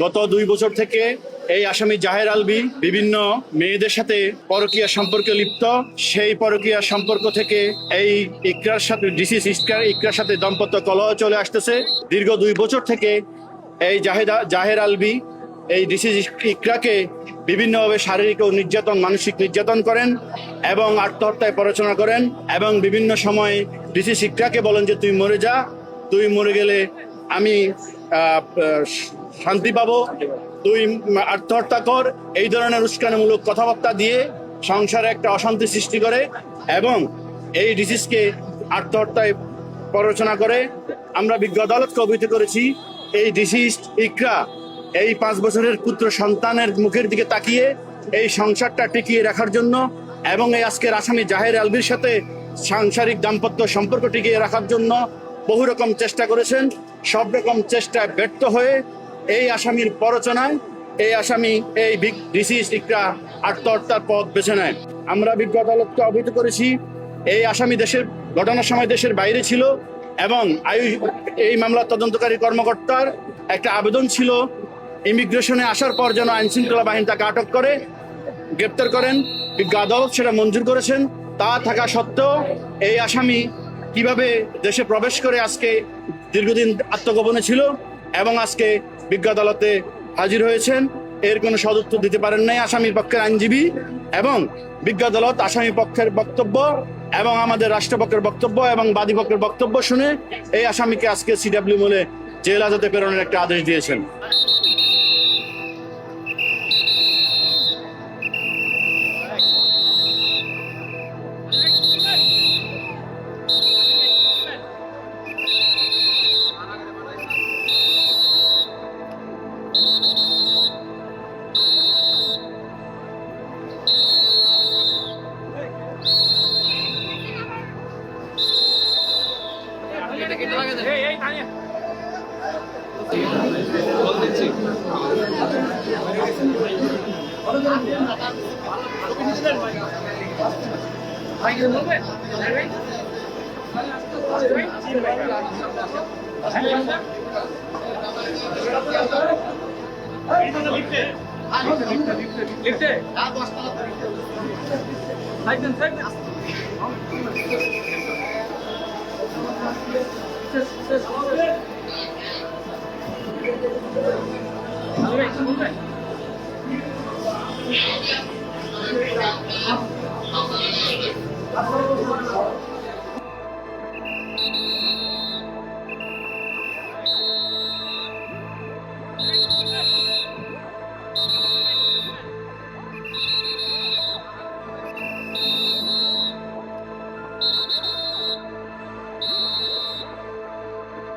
গত 2 বছর থেকে এই আসামি জাহের আলভী বিভিন্ন মেয়েদের সাথে পরকীয়া সম্পর্কে লিপ্ত। সেই পরকীয়া সম্পর্ক থেকে এই ইকরার সাথে ইকরার সাথে দাম্পত্য কলহ চলে আসতেছে। দীর্ঘ 2 বছর থেকে এই জাহের আলভী এই ডিসিজ ইকরাকে বিভিন্নভাবে শারীরিক ও মানসিক নির্যাতন করেন এবং আত্মহত্যায় প্ররোচনা করেন এবং বিভিন্ন সময় ডিসিজ ইকরাকে বলেন যে তুই মরে যা, তুই মরে গেলে আমি শান্তি পাবো, তুই আত্মহত্যা কর, এই ধরনের উস্কানিমূলক কথাবার্তা দিয়ে সংসারে একটা অশান্তি সৃষ্টি করে এবং এই ডিসিজকে আত্মহত্যায় প্ররোচনা করে। আমরা বিজ্ঞ আদালতকে অবহিত করেছি এই ডিসিজ ইকরা এই 5 বছরের পুত্র সন্তানের মুখের দিকে তাকিয়ে এই সংসারটা টিকিয়ে রাখার জন্য এবং এই আজকের আসামি জাহের আলভীর সাথে সাংসারিক দাম্পত্য সম্পর্ক টিকিয়ে রাখার জন্য বহু রকম চেষ্টা করেছেন। সব রকম চেষ্টায় ব্যর্থ হয়ে এই আসামির প্ররোচনায় এই আসামি এই ডিসিজ ইকরা আত্মহত্যার পথ বেছে নেয়। আমরা বিজ্ঞ আদালতকে অবহিত করেছি এই আসামি ঘটনার সময় দেশের বাইরে ছিল এবং এই মামলার তদন্তকারী কর্মকর্তার একটা আবেদন ছিল ইমিগ্রেশনে আসার পর যেন আইন শৃঙ্খলা বাহিনী তাকে আটক করে গ্রেপ্তার করেন। বিজ্ঞ আদালত সেটা মঞ্জুর করেছেন। তা থাকা সত্ত্বেও এই আসামি কিভাবে দেশে প্রবেশ করে আজকে দীর্ঘদিন আত্মগোপনে ছিল এবং আজকে বিজ্ঞ আদালতে হাজির হয়েছেন, এর কোনো সদুত্তর দিতে পারেন নাই আসামির পক্ষের আইনজীবী। এবং বিজ্ঞ আদালত আসামি পক্ষের বক্তব্য এবং আমাদের রাষ্ট্রপক্ষের বক্তব্য এবং বাদী পক্ষের বক্তব্য শুনে এই আসামিকে আজকে সিডব্লিউ মলে জেল হাজতে প্রেরণের একটা আদেশ দিয়েছেন।